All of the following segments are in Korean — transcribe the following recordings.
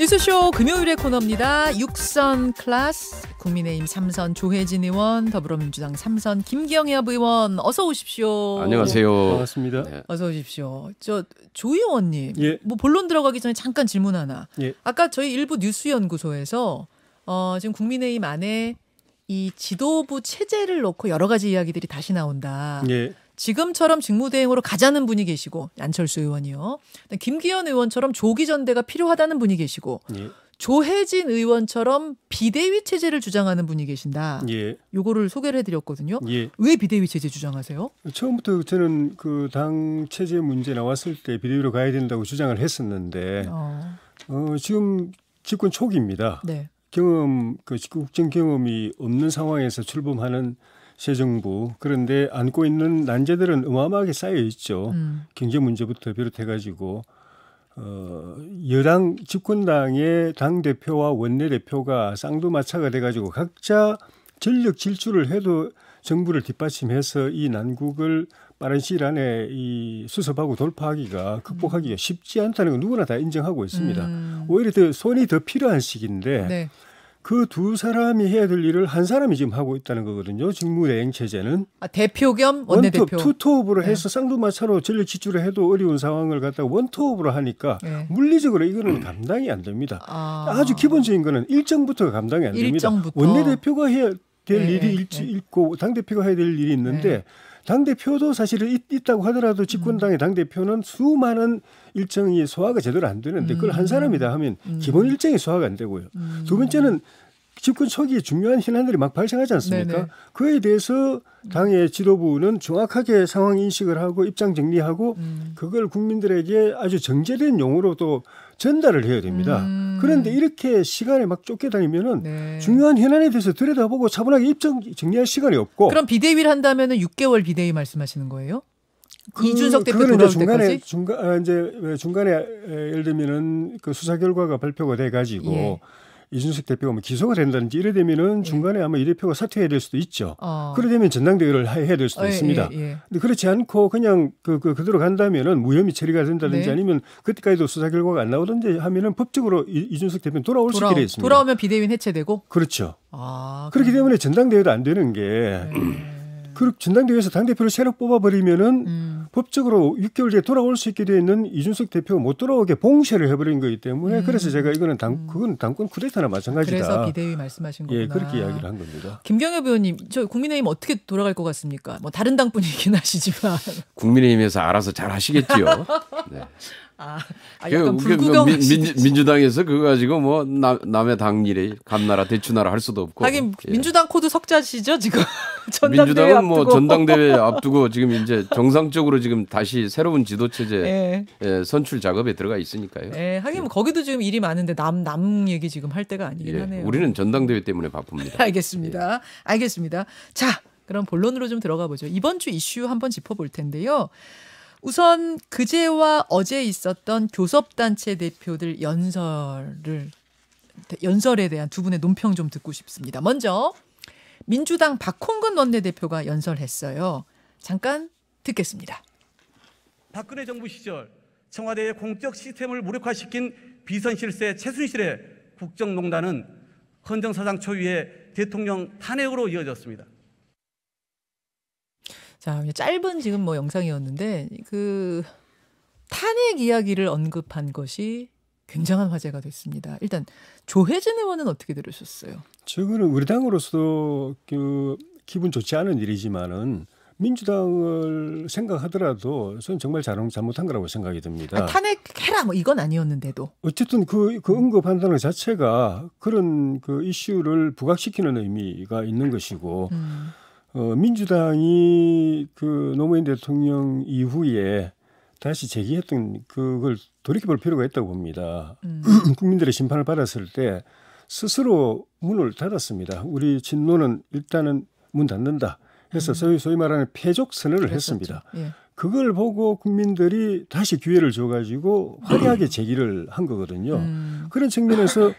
뉴스쇼 금요일의 코너입니다. 6선 클래스 국민의힘 3선 조혜진 의원, 더불어민주당 3선 김경엽 의원 어서 오십시오. 안녕하세요. 반갑습니다. 네. 어서 오십시오. 조 의원님, 예. 뭐 본론 들어가기 전에 잠깐 질문 하나. 예. 아까 저희 일부 뉴스연구소에서 지금 국민의힘 안에 이 지도부 체제를 놓고 여러 가지 이야기들이 다시 나온다. 예. 지금처럼 직무대행으로 가자는 분이 계시고 안철수 의원이요. 김기현 의원처럼 조기 전대가 필요하다는 분이 계시고 예. 조혜진 의원처럼 비대위 체제를 주장하는 분이 계신다. 예. 요거를 소개를 해드렸거든요. 예. 왜 비대위 체제 주장하세요? 처음부터 저는 그 당 체제 문제 나왔을 때 비대위로 가야 된다고 주장을 했었는데 지금 집권 초기입니다. 네. 국정 경험이 없는 상황에서 출범하는 새 정부, 그런데 안고 있는 난제들은 어마어마하게 쌓여 있죠. 경제 문제부터 비롯해가지고 여당 집권당의 당 대표와 원내 대표가 쌍두마차가 돼가지고 각자 전력 질주를 해도 정부를 뒷받침해서 이 난국을 빠른 시일 안에 이 수습하고 돌파하기가 극복하기가 쉽지 않다는 건 누구나 다 인정하고 있습니다. 오히려 더 손이 더 필요한 시기인데. 네. 그 두 사람이 해야 될 일을 한 사람이 지금 하고 있다는 거거든요. 직무대행 체제는. 대표 겸 원내대표. 투톱으로 해서 쌍두마차로 전력 지출을 해도 어려운 상황을 갖다가 원톱으로 하니까 물리적으로 이거는 감당이 안 됩니다. 아주 기본적인 거는 일정부터가 감당이 안 됩니다. 일정부터. 원내대표가 해야 될 일이 있고 당대표가 해야 될 일이 있는데 당대표도 사실은 있다고 하더라도 집권당의 당대표는 수많은 일정이 소화가 제대로 안 되는데 그걸 한 사람이다 하면 기본 일정이 소화가 안 되고요. 두 번째는 집권 초기에 중요한 현안들이 막 발생하지 않습니까? 네네. 그에 대해서 당의 지도부는 정확하게 상황 인식을 하고 입장 정리하고 그걸 국민들에게 아주 정제된 용어로 또 전달을 해야 됩니다. 그런데 이렇게 시간에 막 쫓겨다니면은 중요한 현안에 대해서 들여다보고 차분하게 입장 정리할 시간이 없고. 그럼 비대위를 한다면은 6개월 비대위 말씀하시는 거예요? 이준석 대표 돌아올 때까지? 중간에 예를 들면은 그 수사 결과가 발표가 돼가지고 이준석 대표가 뭐 기소가 된다든지 이래 되면은 중간에 아마 이 대표가 사퇴해야 될 수도 있죠. 그래 되면 전당대회를 해야 될 수도 있습니다. 근데 그렇지 않고 그냥 그대로 간다면은 무혐의 처리가 된다든지 아니면 그때까지도 수사 결과가 안 나오든지 하면은 법적으로 이준석 대표는 돌아올 수 있게 돼 있습니다. 돌아오면 비대위는 해체되고? 그렇죠. 그렇기 때문에 전당대회도 안 되는 게 그 전당대회에서 당대표를 새로 뽑아버리면은 법적으로 6개월 뒤에 돌아올 수 있게 되어 있는 이준석 대표가 못 돌아오게 봉쇄를 해버린 거기 때문에 그래서 제가 이거는 그건 당권 쿠데타나 마찬가지다. 그래서 비대위 말씀하신 거구나. 예, 그렇게 이야기를 한 겁니다. 김경엽 의원님, 저 국민의힘 어떻게 돌아갈 것 같습니까? 뭐 다른 당분이긴 하시지만. 국민의힘에서 알아서 잘 하시겠지요. 네. 약간 불구경 민주당에서 그거 가지고 뭐 남의 당 일에 감나라 대추나라 할 수도 없고. 하긴 민주당 코드 석자시죠 지금. 민주당은 뭐 전당대회 앞두고 지금 이제 정상적으로 지금 다시 새로운 지도 체제 선출 작업에 들어가 있으니까요. 하긴 뭐 거기도 지금 일이 많은데 남 얘기 지금 할 때가 아니긴 하네요. 우리는 전당대회 때문에 바쁩니다. 알겠습니다. 알겠습니다. 자, 그럼 본론으로 좀 들어가 보죠. 이번 주 이슈 한번 짚어볼 텐데요. 우선 그제와 어제 있었던 교섭단체 대표들 연설에 대한 두 분의 논평 좀 듣고 싶습니다. 먼저 민주당 박홍근 원내대표가 연설했어요. 잠깐 듣겠습니다. 박근혜 정부 시절 청와대의 공적 시스템을 무력화시킨 비선실세 최순실의 국정농단은 헌정사상 초유의 대통령 탄핵으로 이어졌습니다. 자, 짧은 지금 뭐 영상이었는데 그 탄핵 이야기를 언급한 것이 굉장한 화제가 됐습니다. 일단 조혜진 의원은 어떻게 들으셨어요? 저거는 우리 당으로서 기분 좋지 않은 일이지만은 민주당을 생각하더라도 저는 정말 잘못한 거라고 생각이 듭니다. 탄핵해라 뭐 이건 아니었는데도 어쨌든 그 언급한다는 것 자체가 그런 그 이슈를 부각시키는 의미가 있는 것이고. 민주당이 그 노무현 대통령 이후에 다시 제기했던 그걸 돌이켜볼 필요가 있다고 봅니다. 국민들의 심판을 받았을 때 스스로 문을 닫았습니다. 우리 진노는 일단은 문 닫는다 해서 소위 말하는 패족 선언을 했습니다. 그걸 보고 국민들이 다시 기회를 줘가지고 화려하게 제기를 한 거거든요. 그런 측면에서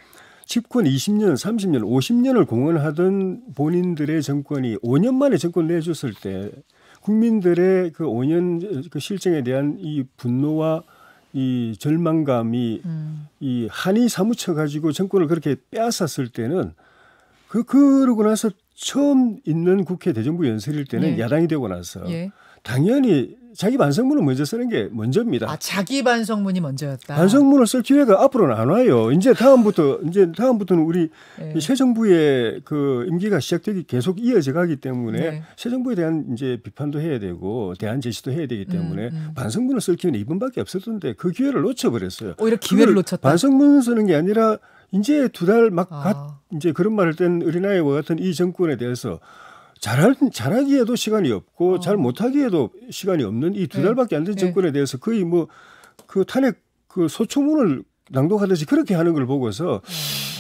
집권 20년, 30년, 50년을 공언하던 본인들의 정권이 5년 만에 정권 내줬을 때 국민들의 그 5년 그 실정에 대한 이 분노와 이 절망감이 이 한이 사무쳐 가지고 정권을 그렇게 빼앗았을 때는 그러고 나서 처음 있는 국회 대정부 연설일 때는 예. 야당이 되고 나서 예. 당연히 자기 반성문을 먼저 쓰는 게 먼저입니다. 아, 자기 반성문이 먼저였다. 반성문을 쓸 기회가 앞으로는 안 와요. 이제 다음부터는 우리 네. 새 정부의 그 임기가 시작되기 계속 이어져 가기 때문에 네. 새 정부에 대한 이제 비판도 해야 되고 대안 제시도 해야 되기 때문에 반성문을 쓸 기회는 이번밖에 없었던데 그 기회를 놓쳐버렸어요. 오히려 기회를 놓쳤다. 반성문 쓰는 게 아니라 이제 2달 막 아. 이제 그런 말을 뗀 어린아이와 같은 이 정권에 대해서 잘하기에도 시간이 없고 잘 못하기에도 시간이 없는 이 2달밖에 안 된 정권에 대해서 거의 뭐 그 탄핵 그 소초문을 낭독하듯이 그렇게 하는 걸 보고서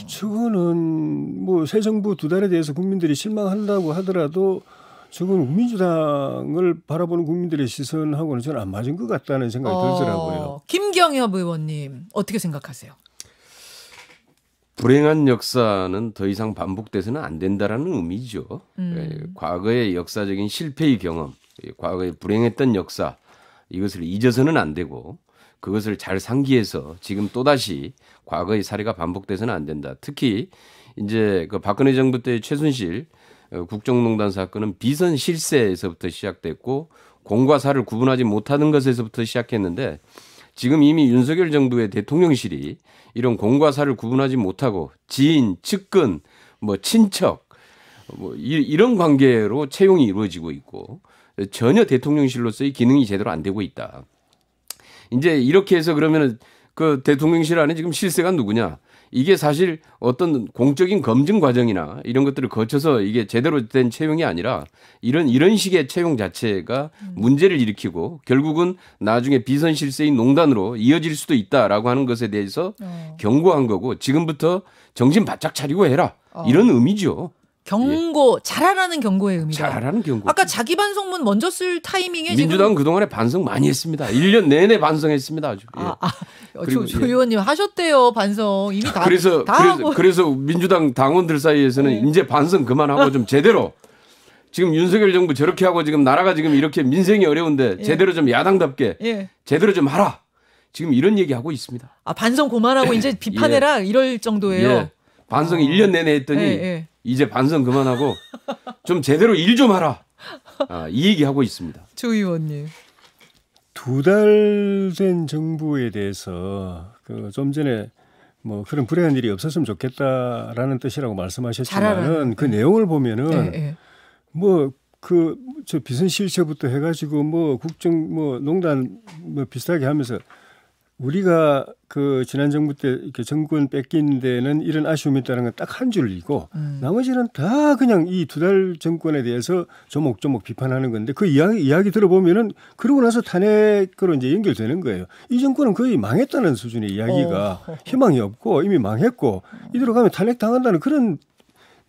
저거는 뭐 새 정부 2달에 대해서 국민들이 실망한다고 하더라도 저건 민주당을 바라보는 국민들의 시선하고는 저는 안 맞은 것 같다는 생각이 들더라고요. 김경협 의원님 어떻게 생각하세요? 불행한 역사는 더 이상 반복돼서는 안 된다라는 의미죠. 과거의 역사적인 실패의 경험, 과거에 불행했던 역사 이것을 잊어서는 안 되고 그것을 잘 상기해서 지금 또다시 과거의 사례가 반복돼서는 안 된다. 특히 이제 그 박근혜 정부 때 최순실 국정농단 사건은 비선 실세에서부터 시작됐고 공과 사를 구분하지 못하는 것에서부터 시작했는데 지금 이미 윤석열 정부의 대통령실이 이런 공과 사를 구분하지 못하고 지인, 측근, 뭐 친척 뭐 이런 관계로 채용이 이루어지고 있고 전혀 대통령실로서의 기능이 제대로 안 되고 있다. 이제 이렇게 해서 그러면은 그 대통령실 안에 지금 실세가 누구냐? 이게 사실 어떤 공적인 검증 과정이나 이런 것들을 거쳐서 이게 제대로 된 채용이 아니라 이런 식의 채용 자체가 문제를 일으키고 결국은 나중에 비선 실세인 농단으로 이어질 수도 있다라고 하는 것에 대해서 경고한 거고 지금부터 정신 바짝 차리고 해라. 이런 의미죠. 경고, 잘하라는 경고의 의미다. 잘하는 경고. 아까 자기 반성문 먼저 쓸 타이밍에 민주당은 그동안에 반성 많이 했습니다. 1년 내내 반성했습니다. 아주. 조 의원님 하셨대요. 반성. 이미 다 그래서 민주당 당원들 사이에서는 이제 반성 그만하고 좀 제대로 지금 윤석열 정부 저렇게 하고 지금 나라가 지금 이렇게 민생이 어려운데 제대로 좀 야당답게 제대로 좀 하라. 지금 이런 얘기하고 있습니다. 아, 반성 그만하고 이제 비판해라 이럴 정도예요. 반성 1년 내내 했더니 이제 반성 그만하고 좀 제대로 일 좀 하라. 이 얘기하고 있습니다. 조 의원님. 2달 된 정부에 대해서 그 좀 전에 뭐 그런 불행한 일이 없었으면 좋겠다라는 뜻이라고 말씀하셨지만은 그 내용을 보면은 뭐 그 저 비선 실세부터 해가지고 뭐 국정 뭐 농단 뭐 비슷하게 하면서 우리가 그 지난 정부 때 이렇게 정권 뺏긴 데는 이런 아쉬움이 있다는 건 딱 한 줄이고 나머지는 다 그냥 이 2달 정권에 대해서 조목조목 비판하는 건데 그 이야기 들어보면은 그러고 나서 탄핵으로 이제 연결되는 거예요. 이 정권은 거의 망했다는 수준의 이야기가 희망이 없고 이미 망했고 이대로 가면 탄핵 당한다는 그런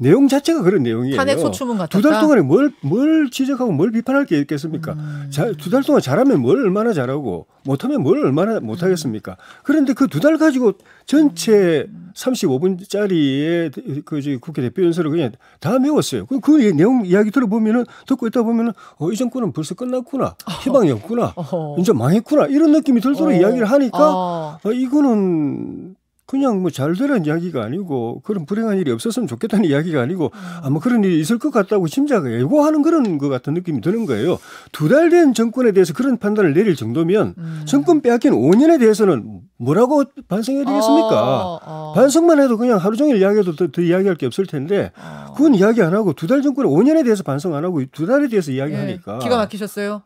내용 자체가 그런 내용이에요. 탄핵 소추문 같았다. 2달 동안에 뭘 지적하고 뭘 비판할 게 있겠습니까? 2달 동안 잘하면 뭘 얼마나 잘하고 못하면 뭘 얼마나 못하겠습니까? 그런데 그 2달 가지고 전체 35분짜리의 그 국회 대표 연설을 그냥 다 메웠어요. 그 내용 이야기 들어보면은 듣고 있다 보면은 이 정권은 벌써 끝났구나. 희망이 없구나. 이제 망했구나. 이런 느낌이 들도록 이야기를 하니까 이거는 그냥 뭐 잘 되라는 이야기가 아니고 그런 불행한 일이 없었으면 좋겠다는 이야기가 아니고 아마 그런 일이 있을 것 같다고 짐작을 예고하는 그런 것 같은 느낌이 드는 거예요. 2달 된 정권에 대해서 그런 판단을 내릴 정도면 정권 빼앗긴 5년에 대해서는 뭐라고 반성해야 되겠습니까? 반성만 해도 그냥 하루 종일 이야기해도 더 이야기할 게 없을 텐데 그건 이야기 안 하고 2달 정권에 5년에 대해서 반성 안 하고 2달에 대해서 이야기하니까. 기가 막히셨어요?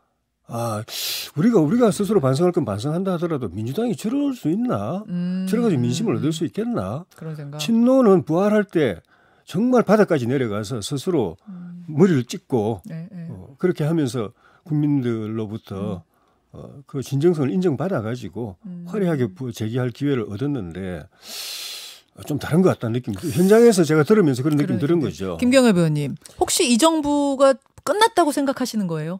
우리가 스스로 반성할 건 반성한다 하더라도 민주당이 저럴 수 있나? 저래가지고 민심을 얻을 수 있겠나? 그런 생각. 친노는 부활할 때 정말 바닥까지 내려가서 스스로 머리를 찍고 그렇게 하면서 국민들로부터 그 진정성을 인정받아가지고 화려하게 재기할 기회를 얻었는데 좀 다른 것 같다는 느낌. 현장에서 제가 들으면서 그런 느낌 들은 거죠. 김경협 의원님, 혹시 이 정부가 끝났다고 생각하시는 거예요?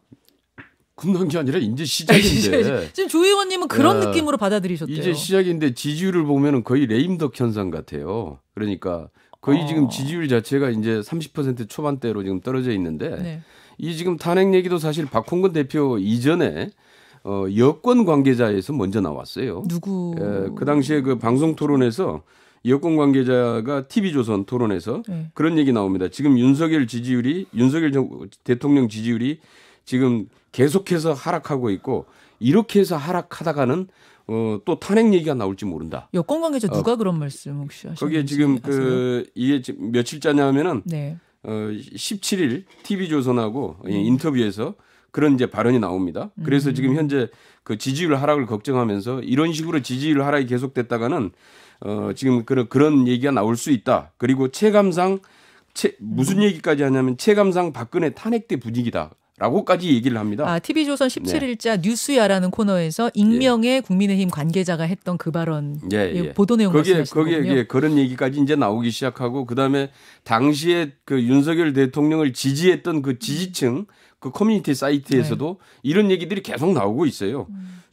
끝난 게 아니라 이제 시작인데. 지금 조 의원님은 그런 느낌으로 받아들이셨대요. 이제 시작인데 지지율을 보면은 거의 레임덕 현상 같아요. 그러니까 거의 지금 지지율 자체가 이제 30% 초반대로 지금 떨어져 있는데 이 지금 탄핵 얘기도 사실 박홍근 대표 이전에 여권 관계자에서 먼저 나왔어요. 누구? 그 당시에 그 방송 토론에서 여권 TV조선 토론에서 네. 그런 얘기 나옵니다. 지금 윤석열 대통령 지지율이 지금 계속해서 하락하고 있고 이렇게 해서 하락하다가는 또 탄핵 얘기가 나올지 모른다. 여권 관계자 누가 그런 말씀 혹시 하셨는지 거기에 지금 아세요? 이게 지금 며칠자냐면은 네. 17일 TV조선하고 인터뷰에서 그런 이제 발언이 나옵니다. 그래서 지금 현재 그 지지율 하락을 걱정하면서 이런 식으로 지지율 하락이 계속됐다가는 지금 그런 얘기가 나올 수 있다. 그리고 체감상 무슨 얘기까지 하냐면 체감상 박근혜 탄핵 때 분위기다라고까지 얘기를 합니다. 아, TV조선 17일자 뉴스야라는 코너에서 익명의 국민의힘 관계자가 했던 그 발언 보도 내용 말씀하시는 거군요. 거기에 그런 얘기까지 이제 나오기 시작하고 그다음에 당시에 그 윤석열 대통령을 지지했던 그 지지층 그 커뮤니티 사이트에서도 이런 얘기들이 계속 나오고 있어요.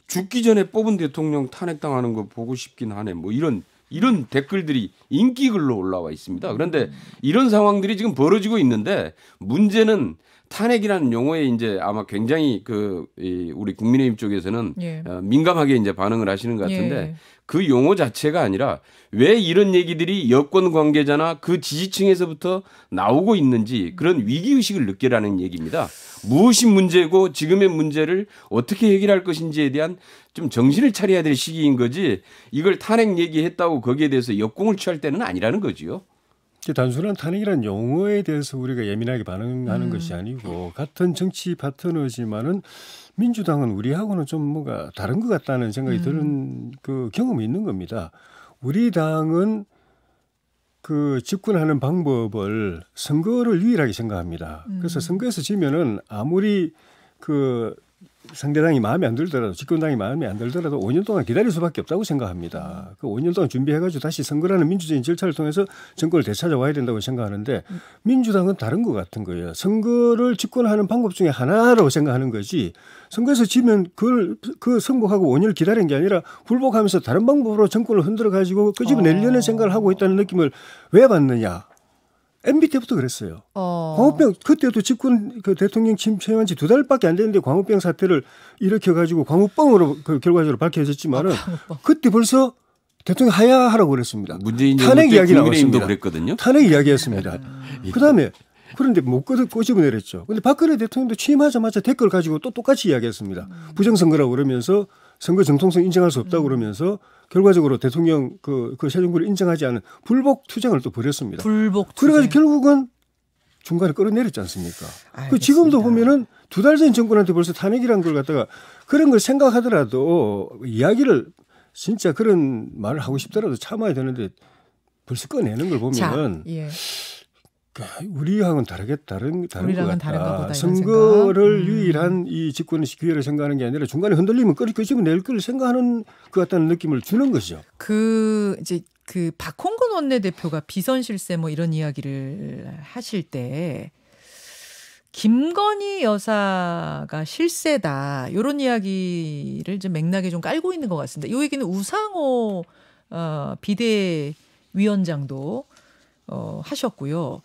죽기 전에 뽑은 대통령 탄핵당하는 거 보고 싶긴 하네. 뭐 이런 댓글들이 인기글로 올라와 있습니다. 그런데 이런 상황들이 지금 벌어지고 있는데 문제는 탄핵이라는 용어에 이제 아마 굉장히 우리 국민의힘 쪽에서는 민감하게 이제 반응을 하시는 것 같은데 그 용어 자체가 아니라 왜 이런 얘기들이 여권 관계자나 그 지지층에서부터 나오고 있는지 그런 위기의식을 느끼라는 얘기입니다. 무엇이 문제고 지금의 문제를 어떻게 해결할 것인지에 대한 좀 정신을 차려야 될 시기인 거지 이걸 탄핵 얘기했다고 거기에 대해서 역공을 취할 때는 아니라는 거지요. 단순한 탄핵이라는 용어에 대해서 우리가 예민하게 반응하는 것이 아니고 같은 정치 파트너지만은 민주당은 우리하고는 좀 뭐가 다른 것 같다는 생각이 드는 그 경험이 있는 겁니다. 우리 당은 그 집권하는 방법을 선거를 유일하게 생각합니다. 그래서 선거에서 지면은 아무리 그 상대당이 마음에 안 들더라도 집권당이 마음에 안 들더라도 5년 동안 기다릴 수밖에 없다고 생각합니다. 그 5년 동안 준비해가지고 다시 선거라는 민주적인 절차를 통해서 정권을 되찾아와야 된다고 생각하는데 민주당은 다른 것 같은 거예요. 선거를 집권하는 방법 중에 하나라고 생각하는 거지 선거에서 지면 그걸 승복하고 5년을 기다린 게 아니라 불복하면서 다른 방법으로 정권을 흔들어가지고 끄집어내려는 생각을 하고 있다는 느낌을 왜 받느냐. MB 때부터 그랬어요. 광우병 그때도 집권 그 대통령 침체한 지 2달밖에 안 됐는데 광우병 사태를 일으켜가지고 광우병으로 그 결과적으로 밝혀졌지만은 그때 벌써 대통령 하야하라고 그랬습니다. 문재인 탄핵 이야기 나왔습니다. 그랬거든요. 탄핵 이야기했습니다. 그다음에 그런데 못 꼬집어내렸죠. 근데 박근혜 대통령도 취임하자마자 댓글 가지고 또 똑같이 이야기했습니다. 부정선거라고 그러면서 선거 정통성 인정할 수 없다고 그러면서 결과적으로 대통령 그 새 정부를 인정하지 않은 불복 투쟁을 또 벌였습니다. 불복 투쟁. 그래가지고 결국은 중간에 끌어내렸지 않습니까? 그 지금도 보면은 2달 전 정권한테 벌써 탄핵이라는 걸 갖다가 그런 걸 생각하더라도 이야기를 진짜 그런 말을 하고 싶더라도 참아야 되는데 벌써 꺼내는 걸 보면은 우리하고는 다른 것 같다. 선거를 유일한 이 집권의 기회를 생각하는 게 아니라 중간에 흔들리면 끄집어낼 걸 생각하는 것 같다는 느낌을 주는 거죠. 이제 박홍근 원내대표가 비선 실세 뭐 이런 이야기를 하실 때 김건희 여사가 실세다 이런 이야기를 좀 맥락에 좀 깔고 있는 것 같습니다. 이 얘기는 우상호 비대위원장도 하셨고요.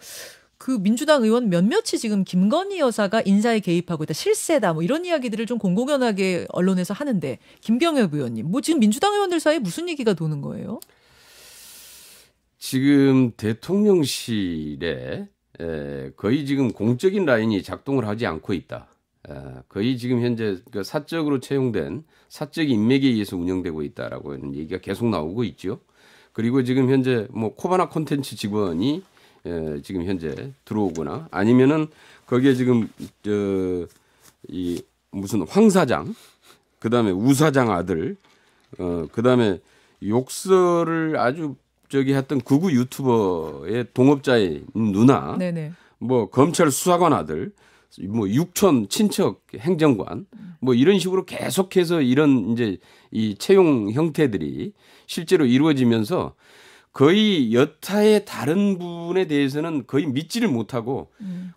그 민주당 의원 몇몇이 지금 김건희 여사가 인사에 개입하고 있다, 실세다, 뭐 이런 이야기들을 좀 공공연하게 언론에서 하는데 김병엽 의원님, 뭐 지금 민주당 의원들 사이에 무슨 얘기가 도는 거예요? 지금 대통령실에 거의 지금 공적인 라인이 작동을 하지 않고 있다. 거의 지금 현재 그 사적으로 채용된 사적 인맥에 의해서 운영되고 있다라고 하는 얘기가 계속 나오고 있죠. 그리고 지금 현재 뭐 코바나 콘텐츠 직원이 지금 현재 들어오거나 아니면은 거기에 지금 이 무슨 황 사장, 그다음에 우 사장 아들, 그다음에 욕설을 아주 했던 극우 유튜버의 동업자의 누나, 네네. 뭐 검찰 수사관 아들, 뭐 육촌 친척 행정관, 뭐 이런 식으로 계속해서 이런 이제 이 채용 형태들이 실제로 이루어지면서 거의 여타의 다른 분에 대해서는 거의 믿지를 못하고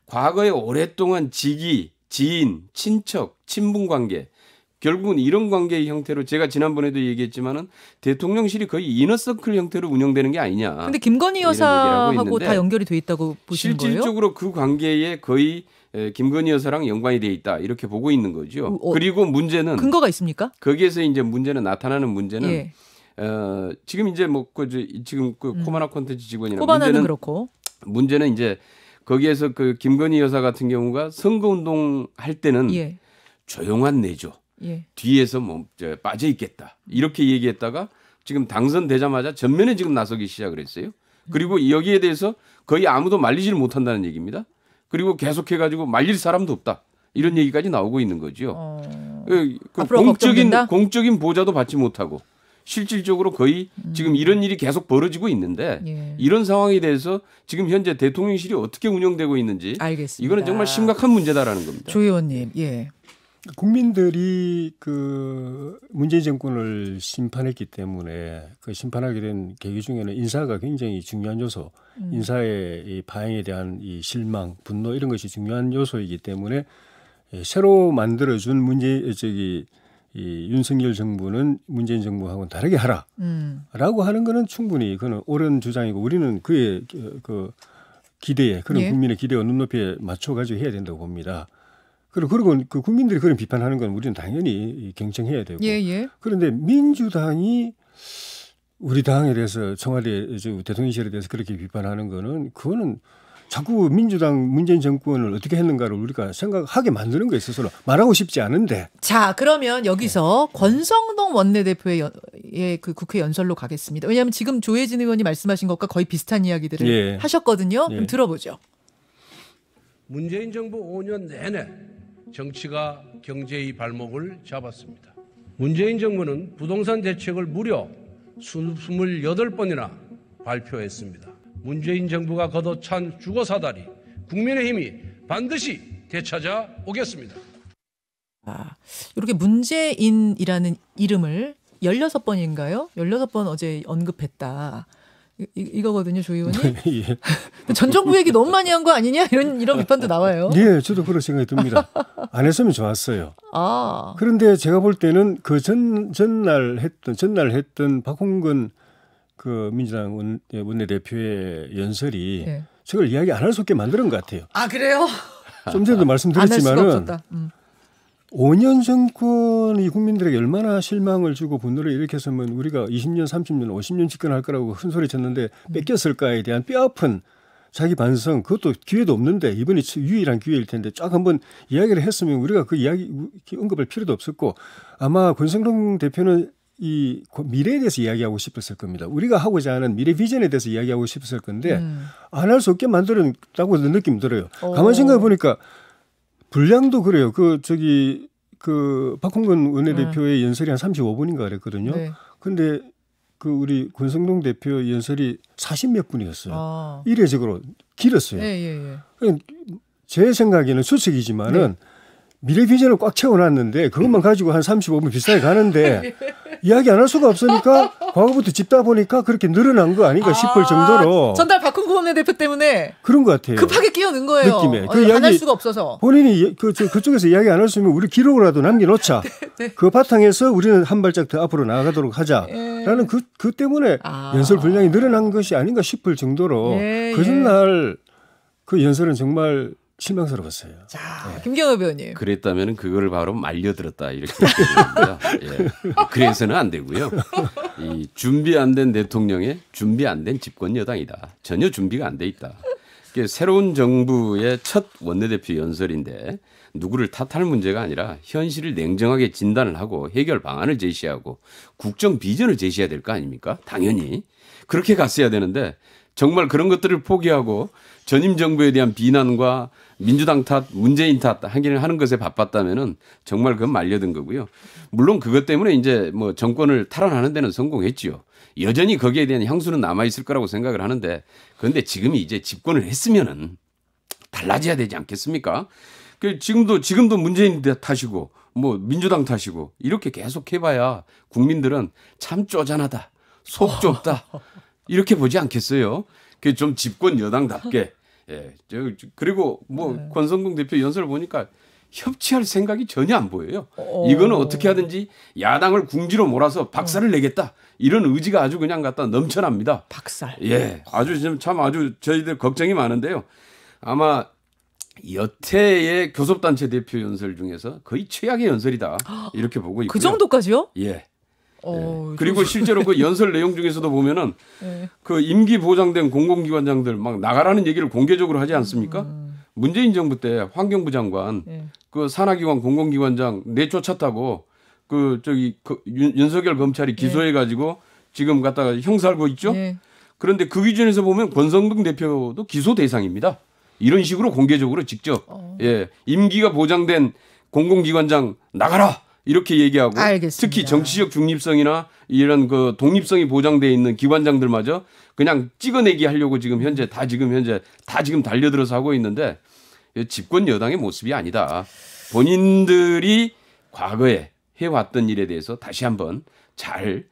과거에 오랫동안 지기, 지인, 친척, 친분 관계, 결국은 이런 관계의 형태로 제가 지난번에도 얘기했지만은 대통령실이 거의 이너서클 형태로 운영되는 게 아니냐. 근데 김건희 여사하고 다 연결이 돼 있다고 보시는 거예요? 실질적으로 그 관계에 거의 김건희 여사랑 연관이 돼 있다 이렇게 보고 있는 거죠. 그리고 문제는 근거가 있습니까? 거기에서 이제 문제는 나타나는 문제는 예. 지금 이제 지금 코바나 콘텐츠 직원이나 코바나는 그렇고 문제는 이제 거기에서 그 김건희 여사 같은 경우가 선거운동 할 때는 예. 조용한 내조 예. 뒤에서 빠져 있겠다 이렇게 얘기했다가 지금 당선되자마자 전면에 지금 나서기 시작을 했어요. 그리고 여기에 대해서 거의 아무도 말리지를 못한다는 얘기입니다. 그리고 계속해가지고 말릴 사람도 없다 이런 얘기까지 나오고 있는 거죠. 앞으로 걱정된다? 공적인 보좌도 받지 못하고 실질적으로 거의 지금 이런 일이 계속 벌어지고 있는데 예. 이런 상황에 대해서 지금 현재 대통령실이 어떻게 운영되고 있는지 알겠습니다. 이거는 정말 심각한 문제다라는 겁니다. 조 의원님, 예. 국민들이 그 문재인 정권을 심판했기 때문에 그 심판하게 된 계기 중에는 인사가 굉장히 중요한 요소, 인사의 이 파행에 대한 이 실망, 분노 이런 것이 중요한 요소이기 때문에 새로 만들어준 이 윤석열 정부는 문재인 정부하고는 다르게 하라라고 하는 거는 충분히 그는 옳은 주장이고 우리는 그의 그 기대에 그런 예. 국민의 기대와 눈높이에 맞춰 가지고 해야 된다고 봅니다. 그리고 그 국민들이 그런 비판하는 건 우리는 당연히 경청해야 되고. 예, 예. 그런데 민주당이 우리 당에 대해서 청와대 대통령실에 대해서 그렇게 비판하는 거는 그거는 자꾸 민주당 문재인 정권을 어떻게 했는가를 우리가 생각하게 만드는 거에 있어서는 말하고 싶지 않은데. 자, 그러면 여기서 권성동 원내대표의 그 국회 연설로 가겠습니다. 왜냐하면 지금 조혜진 의원이 말씀하신 것과 거의 비슷한 이야기들을 예. 하셨거든요. 예. 그럼 들어보죠. 문재인 정부 5년 내내 정치가 경제의 발목을 잡았습니다. 문재인 정부는 부동산 대책을 무려 28번이나 발표했습니다. 문재인 정부가 거둬찬 주거사다리 국민의힘이 반드시 되찾아 오겠습니다. 이렇게 문재인이라는 이름을 16번인가요? 16번 어제 언급했다. 이거거든요, 조 의원님. 예. 전 정부 얘기 너무 많이 한 거 아니냐? 이런 비판도 나와요. 예, 저도 그런 생각이 듭니다. 안 했으면 좋았어요. 아. 그런데 제가 볼 때는 그 전날 했던 박홍근 그 민주당 원내대표의 연설이 예. 저걸 이야기 안 할 수 없게 만드는 것 같아요. 아, 그래요? 좀 전에도 안 할 수가 말씀드렸지만은 없었다. 5년 정권이 국민들에게 얼마나 실망을 주고 분노를 일으켰으면 우리가 20년, 30년, 50년 집권할 거라고 큰 소리 쳤는데 뺏겼을까에 대한 뼈아픈 자기 반성, 그것도 기회도 없는데 이번이 유일한 기회일 텐데 쫙 한번 이야기를 했으면 우리가 그 이야기 언급할 필요도 없었고 아마 권성동 대표는 이 미래에 대해서 이야기하고 싶었을 겁니다. 우리가 하고자 하는 미래 비전에 대해서 이야기하고 싶었을 건데 안 할 수 없게 만들었다고 느낌 들어요. 가만히 생각해 보니까 분량도 그래요. 그 박홍근 원내대표의 연설이 한 35분인가 그랬거든요. 네. 근데 그 우리 권성동 대표 연설이 40몇 분이었어요. 아. 이례적으로 길었어요. 예. 제 생각에는 수측이지만은 미래 비전을 꽉 채워놨는데 그것만 가지고 한 35분 비싸게 가는데 이야기 안 할 수가 없으니까 과거부터 짚다 보니까 그렇게 늘어난 거 아닌가 싶을 정도로 전날 박홍근 원내대표 때문에 그런 것 같아요. 급하게 끼어넣은 거예요. 느낌에. 안 할 수가 없어서. 본인이 그쪽에서 이야기 안 했으면 우리 기록으로라도 남겨놓자. 그 바탕에서 우리는 한 발짝 더 앞으로 나아가도록 하자라는 그 때문에 연설 분량이 늘어난 것이 아닌가 싶을 정도로 그 전날 그 연설은 정말 실망스러웠어요. 자, 김경엽 의원님. 그랬다면 그거를 바로 말려들었다 이렇게 얘기합니다. 예. 그래서는 안 되고요. 이 준비 안 된 대통령의 준비 안 된 집권 여당이다. 전혀 준비가 안 돼 있다. 새로운 정부의 첫 원내대표 연설인데 누구를 탓할 문제가 아니라 현실을 냉정하게 진단을 하고 해결 방안을 제시하고 국정 비전을 제시해야 될 거 아닙니까? 당연히. 그렇게 갔어야 되는데 정말 그런 것들을 포기하고 전임 정부에 대한 비난과 민주당 탓, 문재인 탓 하는 것에 바빴다면은 정말 그건 말려든 거고요. 물론 그것 때문에 이제 뭐 정권을 탈환하는 데는 성공했지요. 여전히 거기에 대한 향수는 남아 있을 거라고 생각을 하는데 그런데 지금이 이제 집권을 했으면은 달라져야 되지 않겠습니까? 지금도 문재인 탓이고 뭐 민주당 탓이고 이렇게 계속 해봐야 국민들은 참 쪼잔하다, 속 좁다 이렇게 보지 않겠어요? 그 좀 집권 여당답게. 예. 그리고 뭐 권성동 대표 연설을 보니까 협치할 생각이 전혀 안 보여요. 이거는 어떻게 하든지 야당을 궁지로 몰아서 박살을 내겠다. 이런 의지가 아주 그냥 갖다 넘쳐납니다. 박살. 예. 아주 저희들 걱정이 많은데요. 아마 여태의 교섭단체 대표 연설 중에서 거의 최악의 연설이다 이렇게 보고 있고요. 그 정도까지요? 예. 그리고 실제로 그 연설 내용 중에서도 보면은 네. 그 임기 보장된 공공기관장들 막 나가라는 얘기를 공개적으로 하지 않습니까? 문재인 정부 때 환경부 장관 네. 그 산하기관 공공기관장 내쫓았다고 그 저기 윤석열 검찰이 기소해 가지고 지금 갖다가 형사하고 있죠. 네. 그런데 그 기준에서 보면 권성동 대표도 기소 대상입니다. 이런 식으로 공개적으로 직접 예, 임기가 보장된 공공기관장 나가라 이렇게 얘기하고 알겠습니다. 특히 정치적 중립성이나 이런 그 독립성이 보장돼 있는 기관장들마저 그냥 찍어내기 하려고 지금 현재 다 달려들어서 하고 있는데 집권 여당의 모습이 아니다. 본인들이 과거에 해왔던 일에 대해서 다시 한번 잘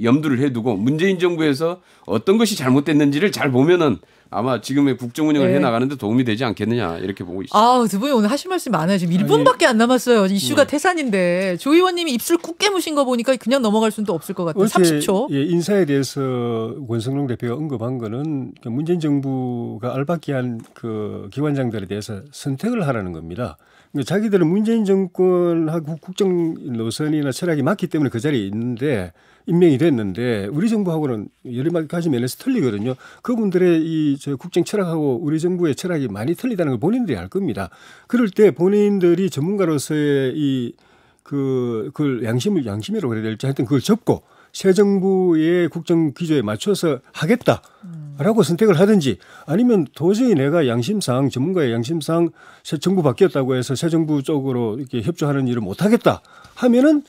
염두를 해두고 문재인 정부에서 어떤 것이 잘못됐는지를 잘 보면은 아마 지금의 국정 운영을 네. 해나가는데 도움이 되지 않겠느냐 이렇게 보고 있습니다. 아, 두 분이 오늘 하실 말씀 많아요. 지금 1분밖에 안 남았어요. 이슈가 태산인데 조 의원님이 입술 꾹 깨무신 거 보니까 그냥 넘어갈 수는 또 없을 것 같아요. 30초. 예, 인사에 대해서 권성동 대표가 언급한 거는 문재인 정부가 알박기한 그 기관장들에 대해서 선택을 하라는 겁니다. 그러니까 자기들은 문재인 정권하고 국정 노선이나 철학이 맞기 때문에 그 자리에 있는데 임명이 됐는데 우리 정부하고는 여러 가지 면에서 틀리거든요. 그분들의 이 저 국정 철학하고 우리 정부의 철학이 많이 틀리다는 걸 본인들이 알 겁니다. 그럴 때 본인들이 전문가로서의 그걸 양심이라고 그래야 될지 하여튼 그걸 접고 새 정부의 국정 기조에 맞춰서 하겠다라고 선택을 하든지 아니면 도저히 내가 양심상 전문가의 양심상 새 정부 바뀌었다고 해서 새 정부 쪽으로 이렇게 협조하는 일을 못하겠다 하면은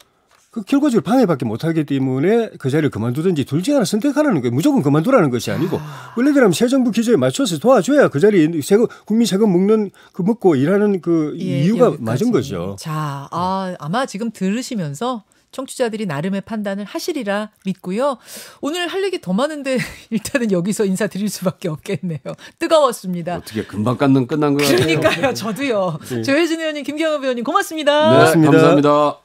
그 결과적으로 방해밖에 못하기 때문에 그 자리를 그만두든지 둘 중에 하나 선택하라는 거예요. 무조건 그만두라는 것이 아니고 원래대로 새 정부 기조에 맞춰서 도와줘야 그 자리에 국민 세금 먹고 일하는 그 이유가 여기까지. 맞은 거죠. 자, 아마 지금 들으시면서 청취자들이 나름의 판단을 하시리라 믿고요. 오늘 할 얘기 더 많은데 일단은 여기서 인사드릴 수밖에 없겠네요. 뜨거웠습니다. 어떻게 금방 끝난 것 같아요. 그러니까요. 저도요. 조혜진 의원님, 김경엽 의원님 고맙습니다. 네, 고맙습니다. 감사합니다.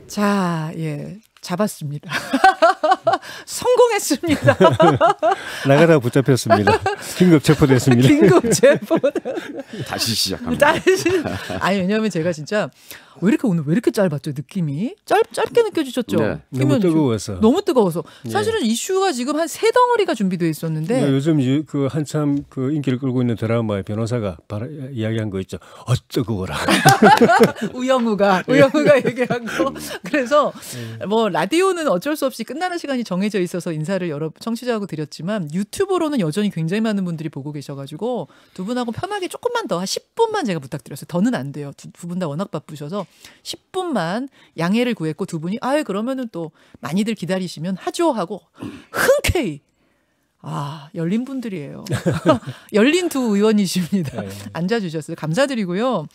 자, 잡았습니다. 성공했습니다. 나가다 붙잡혔습니다. 긴급 체포됐습니다. 긴급 체포. 다시 시작합니다. 아니 왜냐하면 제가 진짜 왜 이렇게 짧았죠 느낌이 짧게 느껴지셨죠. 네. 너무 뜨거워서. 너무 뜨거워서 사실은 이슈가 지금 한 세 덩어리가 준비되어 있었는데 요즘 그 한참 그 인기를 끌고 있는 드라마의 변호사가 이야기한 거 있죠. 뜨거워라. 우영우가 얘기한 거. 그래서 뭐 라디오는 어쩔 수 없이 끝나는 시간이 정해져 있어서 인사를 여러 청취자하고 드렸지만 유튜브로는 여전히 굉장히 많은 분들이 보고 계셔가지고 두 분하고 편하게 조금만 더 한 10분만 제가 부탁드렸어요. 더는 안 돼요. 두 분 다 워낙 바쁘셔서 10분만 양해를 구했고 두 분이 그러면은 또 많이들 기다리시면 하죠 하고 흔쾌히 열린 분들이에요. 열린 두 의원이십니다. 앉아주셨어요. 감사드리고요.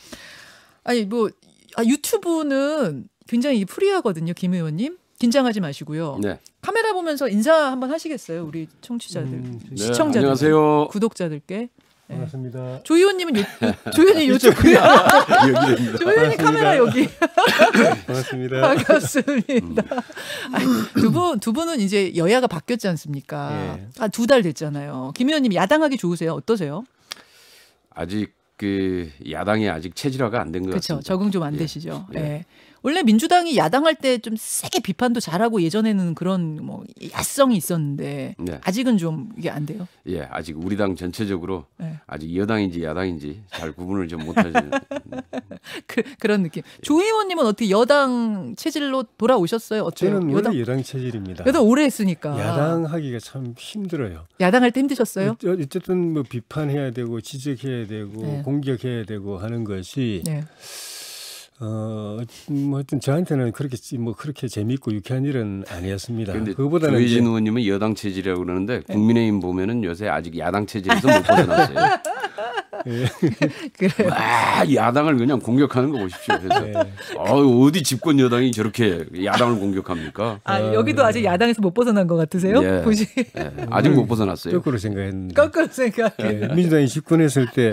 아니 유튜브는 굉장히 프리하거든요. 김 의원님. 긴장하지 마시고요. 네. 카메라 보면서 인사 한번 하시겠어요? 우리 청취자들, 시청자들, 네, 안녕하세요. 구독자들께. 네. 반갑습니다. 조 의원님은 조 의원님 요쪽이야. 조 의원님 카메라 여기. 반갑습니다. 반갑습니다. 두 분은 이제 여야가 바뀌었지 않습니까? 예. 2달 됐잖아요. 김 의원님 야당하기 좋으세요? 어떠세요? 아직 그 야당이 아직 체질화가 안 된 것 그렇죠. 같습니다. 적응 좀 안 되시죠. 예. 예. 원래 민주당이 야당할 때 좀 세게 비판도 잘하고 예전에는 그런 야성이 있었는데 네. 아직은 좀 이게 안 돼요. 예, 아직 우리 당 전체적으로 네. 아직 여당인지 야당인지 잘 구분을 좀 못하지. 그런 느낌. 조 의원님은 어떻게 여당 체질로 돌아오셨어요? 어때요? 저는 원래 여당 체질입니다. 여당 오래 했으니까. 야당하기가 참 힘들어요. 야당할 때 힘드셨어요? 어쨌든 뭐 비판해야 되고 지적해야 되고 네. 공격해야 되고 하는 것이 네. 하여튼 저한테는 그렇게 재미있고 유쾌한 일은 아니었습니다. 그런데 그거보다는 조혜진 의원님은 여당 체질이라고 그러는데 국민의힘 보면은 요새 아직 야당 체질에서 못 벗어났어요. 그래요. 야당을 그냥 공격하는 거 보십시오. 그래서 어디 집권 여당이 저렇게 야당을 공격합니까? 여기도 아직 야당에서 못 벗어난 것 같으세요? 예. 아직 못 벗어났어요. 거꾸로 생각했는데. 거꾸로 생각해. 민주당이 집권했을 때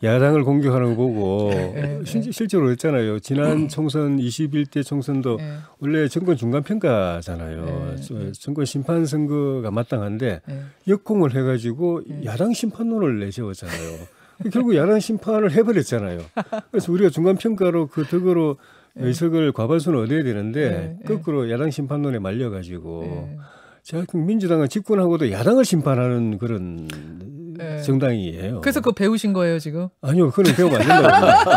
야당을 공격하는 거 보고 네. 실제로 그랬잖아요. 지난 총선 21대 총선도 네. 원래 정권 중간 평가잖아요. 네. 정권 심판 선거가 마땅한데 네. 역공을 해가지고 야당 심판론을 내세웠잖아요. 결국 야당 심판을 해버렸잖아요. 그래서 우리가 중간 평가로 그 덕으로 의석을 과반수는 얻어야 되는데 거꾸로 야당 심판론에 말려가지고 제가 민주당은 집권하고도 야당을 심판하는 그런 정당이에요. 그래서 그거 배우신 거예요 지금? 아니요, 그건 배우면 안 된다고 봅니다.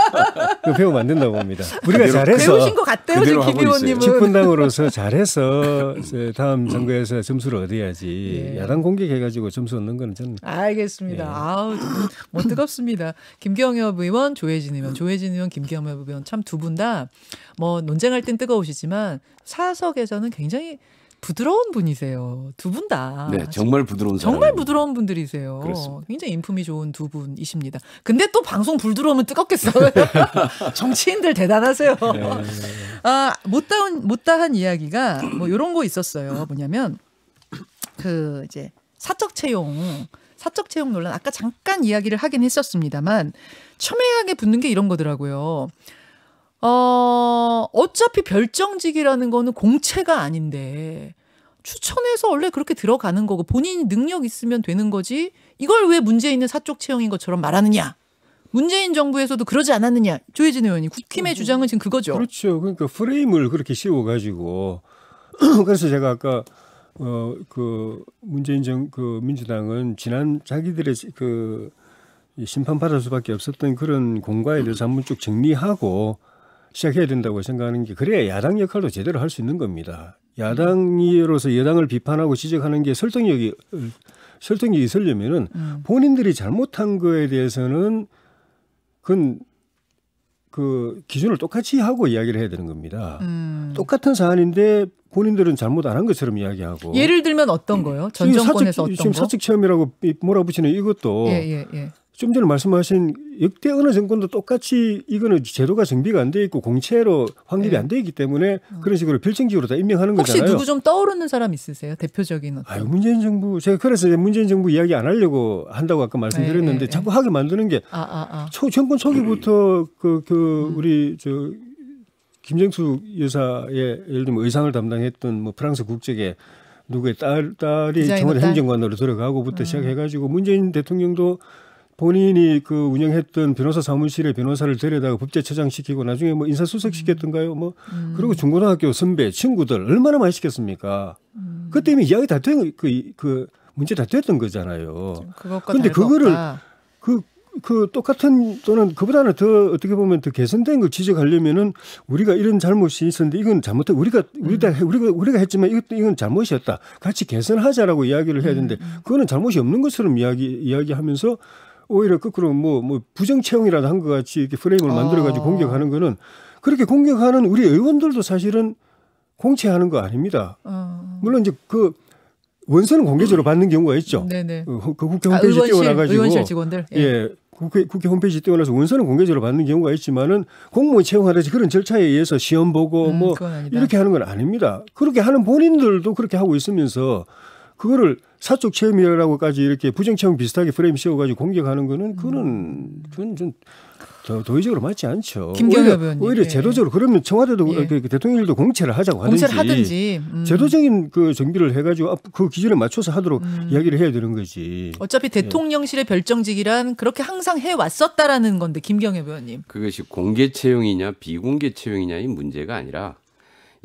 그거 배우면 안 된다고 봅니다. 우리가 잘해서 배우신 것 같대요 지금 김 의원님은. 집권당으로서 잘해서 다음 선거에서 점수를 얻어야지 야당 공격해가지고 점수 얻는 거는 저는 알겠습니다. 아우 뭐 뜨겁습니다. 김경엽 의원, 조혜진 의원, 김경엽 의원 참 두 분 다 뭐 논쟁할 땐 뜨거우시지만 사석에서는 굉장히 부드러운 분이세요. 두 분 다. 네, 정말 부드러운 사람. 정말 부드러운 분들이세요. 그렇습니다. 굉장히 인품이 좋은 두 분이십니다. 근데 또 방송 불 들어오면 뜨겁겠어요. 정치인들 대단하세요. 아, 못다한 이야기가 뭐 이런 거 있었어요. 뭐냐면 그 이제 사적 채용 논란 아까 잠깐 이야기를 하긴 했었습니다만 첨예하게 붙는 게 이런 거더라고요. 어차피 별정직이라는 거는 공채가 아닌데 추천해서 원래 그렇게 들어가는 거고 본인이 능력 있으면 되는 거지 이걸 왜 문재인은 사적 채용인 것처럼 말하느냐. 문재인 정부에서도 그러지 않았느냐. 조혜진 의원이 국힘의 주장은 지금 그거죠. 그렇죠. 그러니까 프레임을 그렇게 씌워가지고 그래서 제가 아까 그 문재인 그 민주당은 지난 자기들의 그 심판받을 수밖에 없었던 그런 공과에 대해서 한번 쭉 정리하고 시작해야 된다고 생각하는 게 그래야 야당 역할도 제대로 할 수 있는 겁니다. 야당으로서 여당을 비판하고 지적하는 게 설득력이 있으려면은 본인들이 잘못한 거에 대해서는 그 기준을 똑같이 하고 이야기를 해야 되는 겁니다. 똑같은 사안인데 본인들은 잘못 안 한 것처럼 이야기하고. 예를 들면 어떤 거요? 전 정권에서 어떤 지금 거? 사적 체험이라고 몰아붙이는 이것도 좀 전에 말씀하신 역대 어느 정권도 똑같이 이거는 제도가 정비가 안 돼 있고 공채로 확립이 안 돼 있기 때문에 그런 식으로 별정직으로 다 임명하는 혹시 거잖아요. 누구 좀 떠오르는 사람 있으세요? 대표적인 어떤. 아유, 문재인 정부 제가 그래서 문재인 정부 이야기 안 하려고 한다고 아까 말씀드렸는데 자꾸 하게 만드는 게 정권 초기부터 우리 김정수 여사의 예를 들면 의상을 담당했던 뭐 프랑스 국적의 누구의 딸이 청와대 행정관으로 들어가고부터 시작해가지고 문재인 대통령도 본인이 그 운영했던 변호사 사무실에 변호사를 데려다가 법제처장 시키고 나중에 뭐 인사수석 시켰던가요? 뭐 그리고 중고등학교 선배 친구들 얼마나 많이 시켰습니까? 그때 이미 이야기 다 된 그 문제 다 됐던 거잖아요. 그런데 그거를 그 똑같은 또는 그보다는 더 어떻게 보면 더 개선된 걸 지적하려면은 우리가 이런 잘못이 있었는데 이건 잘못해 우리가 했지만 이건 잘못이었다. 같이 개선하자라고 이야기를 해야 되는데 그거는 잘못이 없는 것처럼 이야기하면서 오히려 거꾸로 뭐 부정 채용이라도 한 것 같이 이렇게 프레임을 만들어가지고 공격하는 거는 그렇게 공격하는 우리 의원들도 사실은 공채하는 거 아닙니다. 물론 이제 그 원서는 공개적으로 받는 경우가 있죠. 네네. 그 국회 홈페이지 띄워놔가지고 의원실 직원들. 예. 국회 홈페이지 띄워놔서 원서는 공개적으로 받는 경우가 있지만은 공무원 채용하듯이 그런 절차에 의해서 시험 보고 뭐 이렇게 하는 건 아닙니다. 그렇게 하는 본인들도 그렇게 하고 있으면서 그거를 사적 체험이라고까지 이렇게 부정 체험 비슷하게 프레임 씌워가지고 공격하는 거는 그건 좀 도의적으로 맞지 않죠. 오히려 제도적으로 그러면 청와대도 대통령실도 공채를 하자고 하든지 제도적인 그 정비를 해가지고 그 기준에 맞춰서 하도록 이야기를 해야 되는 거지. 어차피 대통령실의 별정직이란 그렇게 항상 해왔었다라는 건데 김경엽 의원님. 그것이 공개 채용이냐 비공개 채용이냐의 문제가 아니라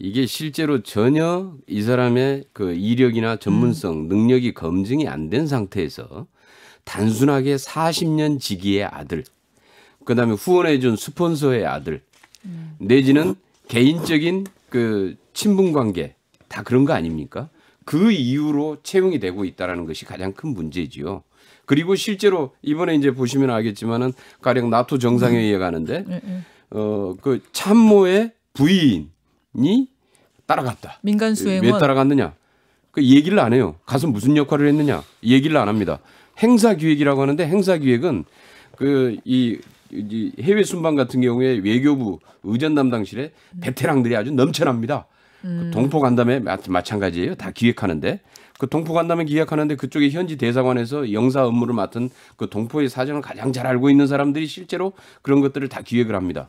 이게 실제로 전혀 이 사람의 그 이력이나 전문성, 능력이 검증이 안 된 상태에서 단순하게 40년 직위의 아들, 그다음에 후원해준 스폰서의 아들, 내지는 개인적인 그 친분 관계 다 그런 거 아닙니까? 그 이유로 채용이 되고 있다라는 것이 가장 큰 문제지요. 그리고 실제로 이번에 이제 보시면 알겠지만은 가령 나토 정상회의에 가는데 그 참모의 부인이 따라갔다. 민간 수행원. 왜 따라갔느냐? 그 얘기를 안 해요. 가서 무슨 역할을 했느냐? 얘기를 안 합니다. 행사기획이라고 하는데 행사기획은 이 해외 순방 같은 경우에 외교부 의전 담당실에 베테랑들이 아주 넘쳐납니다. 그 동포 간담회 마찬가지예요. 다 기획하는데 그 동포 간담회 기획하는데 그쪽에 현지 대사관에서 영사 업무를 맡은 그 동포의 사정을 가장 잘 알고 있는 사람들이 실제로 그런 것들을 다 기획을 합니다.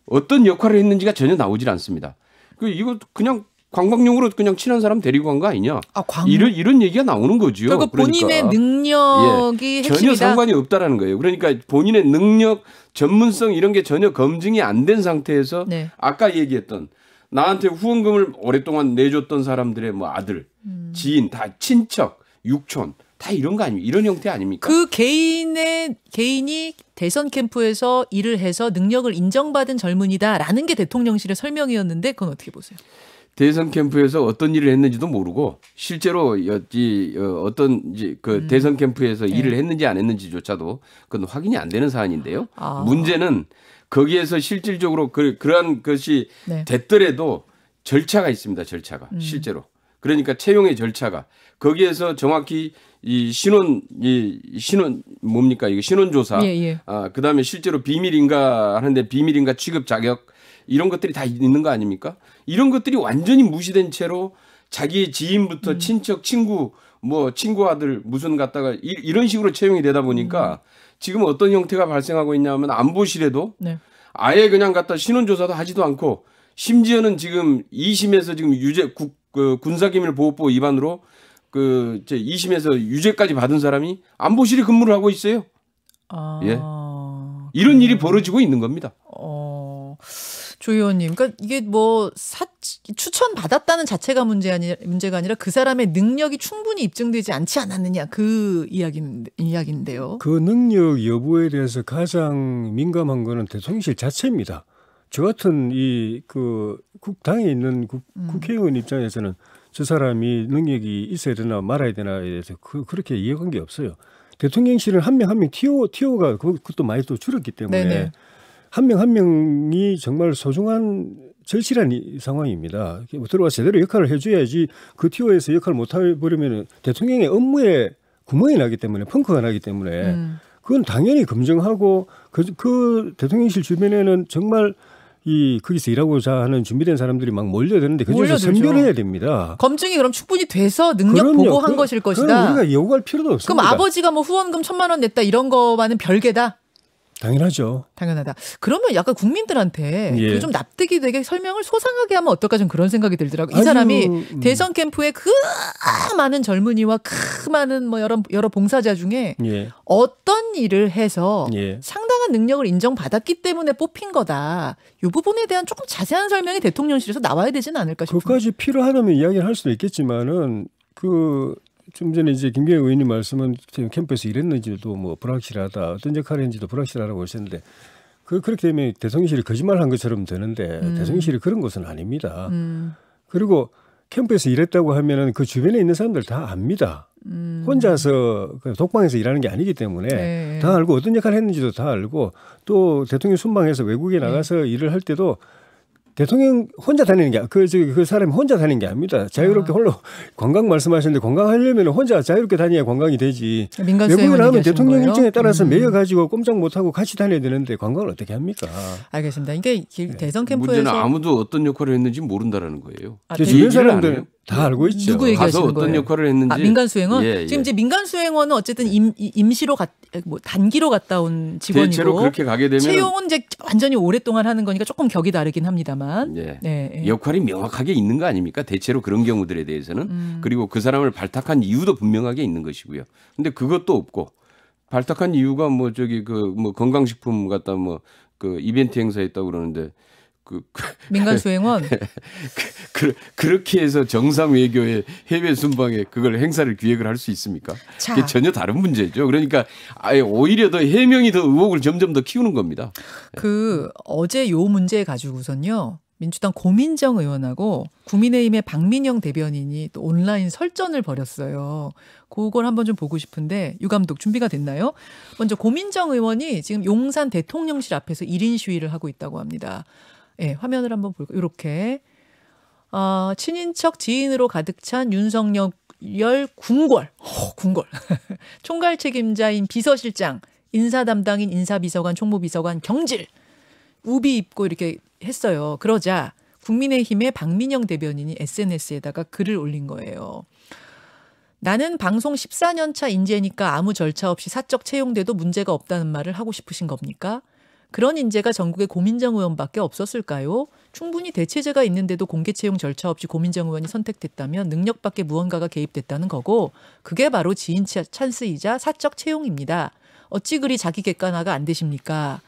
어떤 역할을 했는지가 전혀 나오질 않습니다. 이거 그냥 관광용으로 그냥 친한 사람 데리고 간 거 아니냐? 이런 얘기가 나오는 거죠. 결국 본인의 능력이 핵심이다. 전혀 상관이 없다라는 거예요. 그러니까 본인의 능력, 전문성 이런 게 전혀 검증이 안 된 상태에서 네. 아까 얘기했던 나한테 후원금을 오랫동안 내줬던 사람들의 뭐 아들, 지인, 다 친척, 육촌 다 이런 거 아닙니까? 이런 형태 아닙니까? 그 개인이 대선 캠프에서 일을 해서 능력을 인정받은 젊은이다라는 게 대통령실의 설명이었는데 그건 어떻게 보세요? 대선 캠프에서 어떤 일을 했는지도 모르고 실제로 그 대선 캠프에서 일을 했는지 안 했는지조차도 그건 확인이 안 되는 사안인데요. 문제는 거기에서 실질적으로 그러한 것이 됐더라도 절차가 있습니다. 절차가 실제로. 그러니까 채용의 절차가 거기에서 정확히 이 신원 뭡니까 이거 신원조사. 그다음에 실제로 비밀인가 하는데 비밀인가 취급 자격 이런 것들이 다 있는 거 아닙니까? 이런 것들이 완전히 무시된 채로 자기의 지인부터 친척, 친구, 뭐 친구 아들 무슨 갖다가 이런 식으로 채용이 되다 보니까 지금 어떤 형태가 발생하고 있냐면 안보실에도 아예 그냥 갖다 신원조사도 하지도 않고 심지어는 지금 2심에서 지금 군사기밀보호법 위반으로 2심에서 유죄까지 받은 사람이 안보실에 근무를 하고 있어요. 예. 이런 일이 벌어지고 있는 겁니다. 조 의원님, 그러니까 이게 뭐 추천 받았다는 자체가 문제가 아니라 그 사람의 능력이 충분히 입증되지 않지 않았느냐 그 이야기인데요. 그 능력 여부에 대해서 가장 민감한 거는 대통령실 자체입니다. 저 같은 당에 있는 국회의원 입장에서는 저 사람이 능력이 있어야 되나 말아야 되나에 대해서 그렇게 이해관계 없어요. 대통령실은 한 명 한 명 티오가 그것도 많이 또 줄었기 때문에 한 명 한 명이 정말 소중한 절실한 상황입니다. 들어와서 제대로 역할을 해줘야지 그 티오에서 역할을 못 해버리면 대통령의 업무에 구멍이 나기 때문에 펑크가 나기 때문에 그건 당연히 검증하고 그 대통령실 주변에는 정말 거기서 일하고자 하는 준비된 사람들이 막 몰려드는데 그중에서 선별해야 됩니다. 검증이 그럼 충분히 돼서 능력 보고한 것일 것이다. 그럼 우리가 요구할 필요도 없습니다. 그럼 아버지가 뭐 후원금 1,000만 원 냈다 이런 거와는 별개다? 당연하죠. 당연하다. 그러면 약간 국민들한테 좀 납득이 되게 설명을 소상하게 하면 어떨까 좀 그런 생각이 들더라고요. 이 사람이 대선 캠프에 그 많은 젊은이와 그 많은 뭐 여러 봉사자 중에 어떤 일을 해서 상당한 능력을 인정받았기 때문에 뽑힌 거다. 이 부분에 대한 조금 자세한 설명이 대통령실에서 나와야 되지는 않을까 싶습니다. 그것까지 필요하다면 이야기를 할 수도 있겠지만은 좀 전에 이제 김경애 의원님 말씀은 캠프에서 일했는지도 뭐 불확실하다. 어떤 역할을 했는지도 불확실하다고 하셨는데 그렇게 되면 대통령실이 거짓말한 것처럼 되는데 대통령실이 그런 것은 아닙니다. 그리고 캠프에서 일했다고 하면은 그 주변에 있는 사람들 다 압니다. 혼자서 독방에서 일하는 게 아니기 때문에 다 알고 어떤 역할을 했는지도 다 알고 또 대통령 순방해서 외국에 나가서 일을 할 때도 대통령 혼자 다니는 게 그 사람이 혼자 다니는 게 아닙니다. 자유롭게 홀로 관광 말씀하셨는데 관광하려면 혼자 자유롭게 다녀야 관광이 되지. 외국에 나가면 대통령 일정에 따라서 매여가지고 꼼짝 못하고 같이 다녀야 되는데 관광을 어떻게 합니까? 알겠습니다. 이게 대선 캠프에서 문제는 아무도 어떤 역할을 했는지 모른다는 거예요. 제 주변 사람들 다 알고 있죠. 누구 얘기하시는 가서 어떤 역할을 했는지. 민간 수행원? 지금 이제 민간 수행원은 어쨌든 임시로 단기로 갔다 온 직원이고 대체로 그렇게 가게 되면 채용은 이제 완전히 오랫동안 하는 거니까 조금 격이 다르긴 합니다만 역할이 명확하게 있는 거 아닙니까? 대체로 그런 경우들에 대해서는 그리고 그 사람을 발탁한 이유도 분명하게 있는 것이고요. 근데 그것도 없고 발탁한 이유가 뭐 건강식품 갖다 이벤트 행사했다고 그러는데 민간 수행원 그렇게 해서 정상 외교의 해외 순방에 그걸 행사를 기획을 할 수 있습니까? 그게 전혀 다른 문제죠. 그러니까 아예 오히려 더 해명이 더 의혹을 점점 더 키우는 겁니다. 어제 요 문제 가지고선요. 민주당 고민정 의원하고 국민의힘의 박민영 대변인이 또 온라인 설전을 벌였어요. 그걸 한번 좀 보고 싶은데 유 감독 준비가 됐나요? 먼저 고민정 의원이 지금 용산 대통령실 앞에서 1인 시위를 하고 있다고 합니다. 화면을 한번 볼까요? 이렇게 친인척 지인으로 가득 찬 윤석열 궁궐 총괄 책임자인 비서실장, 인사 담당인 인사비서관, 총무비서관, 경질 우비 입고 이렇게 했어요. 그러자 국민의힘의 박민영 대변인이 SNS에다가 글을 올린 거예요. 나는 방송 14년 차 인재니까 아무 절차 없이 사적 채용돼도 문제가 없다는 말을 하고 싶으신 겁니까? 그런 인재가 전국에 고민정 의원밖에 없었을까요? 충분히 대체제가 있는데도 공개 채용 절차 없이 고민정 의원이 선택됐다면 능력 밖에 무언가가 개입됐다는 거고 그게 바로 지인 찬스이자 사적 채용입니다. 어찌 그리 자기 객관화가 안 되십니까?